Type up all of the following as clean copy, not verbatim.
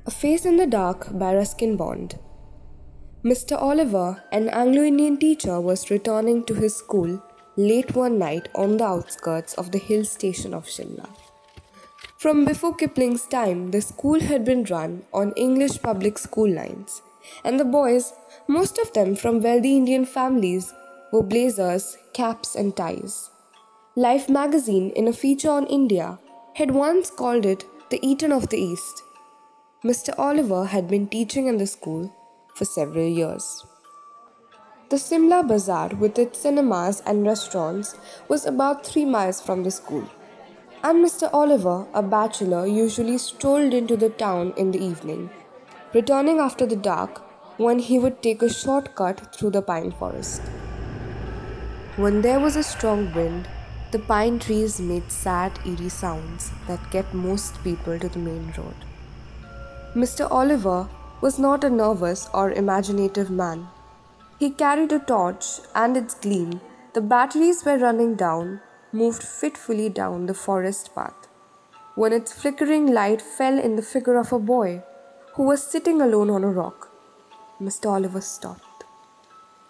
A Face in the Dark by Ruskin Bond. Mr. Oliver, an Anglo-Indian teacher, was returning to his school late one night on the outskirts of the hill station of Shimla. From before Kipling's time, the school had been run on English public school lines, and the boys, most of them from wealthy Indian families, wore blazers, caps and ties. Life magazine, in a feature on India, had once called it the Eton of the East. Mr. Oliver had been teaching in the school for several years. The Simla Bazaar, with its cinemas and restaurants, was about 3 miles from the school, and Mr. Oliver, a bachelor, usually strolled into the town in the evening, returning after the dark when he would take a short cut through the pine forest. When there was a strong wind, the pine trees made sad, eerie sounds that kept most people to the main road. Mr. Oliver was not a nervous or imaginative man. He carried a torch, and its gleam, the batteries were running down, moved fitfully down the forest path. When its flickering light fell in the figure of a boy who was sitting alone on a rock, Mr. Oliver stopped.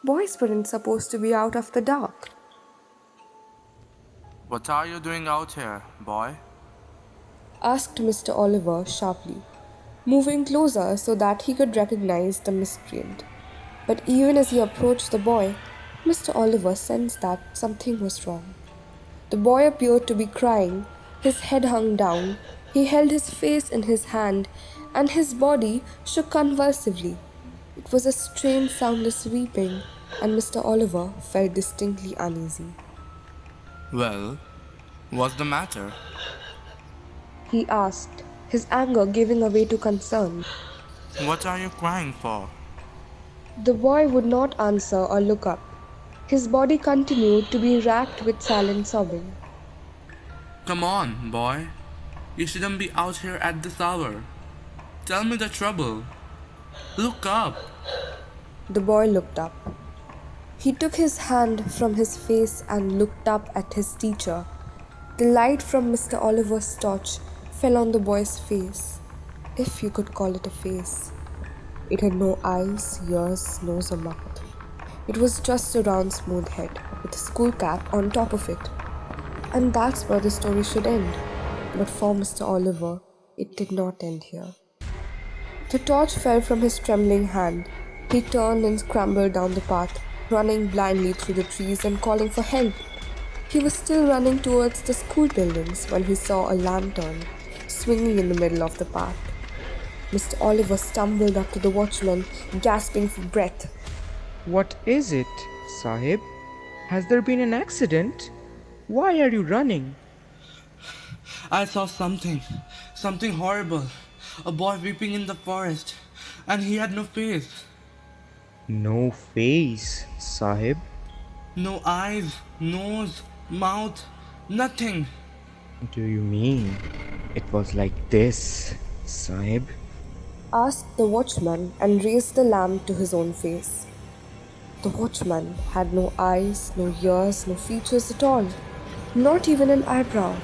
Boys weren't supposed to be out after dark. What are you doing out here, boy? Asked Mr. Oliver sharply, moving closer so that he could recognize the miscreant. But even as he approached the boy, Mr. Oliver sensed that something was wrong. The boy appeared to be crying, his head hung down, he held his face in his hand, and his body shook convulsively. It was a strange, soundless weeping, and Mr. Oliver felt distinctly uneasy. Well, what's the matter? He asked, his anger giving way to concern. What are you crying for? The boy would not answer or look up. His body continued to be racked with silent sobbing. Come on, boy. You shouldn't be out here at this hour. Tell me the trouble. Look up. The boy looked up. He took his hand from his face and looked up at his teacher. The light from Mr. Oliver's torch fell on the boy's face, if you could call it a face. It had no eyes, ears, nose or mouth. It was just a round, smooth head with a school cap on top of it. And that's where the story should end. But for Mr. Oliver, it did not end here. The torch fell from his trembling hand. He turned and scrambled down the path, running blindly through the trees and calling for help. He was still running towards the school buildings when he saw a lantern swinging in the middle of the path. Mr. Oliver stumbled up to the watchman, gasping for breath. What is it, Sahib? Has there been an accident? Why are you running? I saw something horrible. A boy weeping in the forest, and he had no face. No face, Sahib. No eyes, nose, mouth, nothing. Do you mean it was like this, Sahib? Asked the watchman and raised the lamp to his own face. The watchman had no eyes, no ears, no features at all, not even an eyebrow.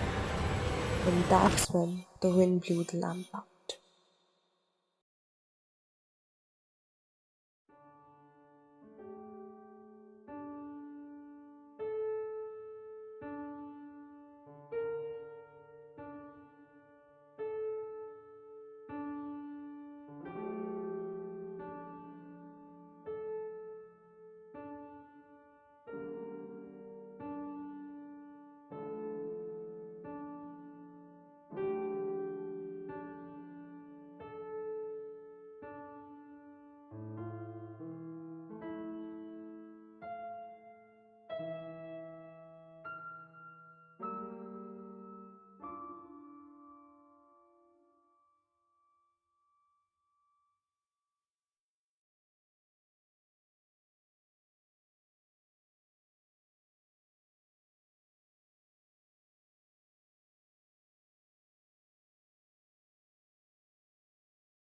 And that's when the wind blew the lamp out.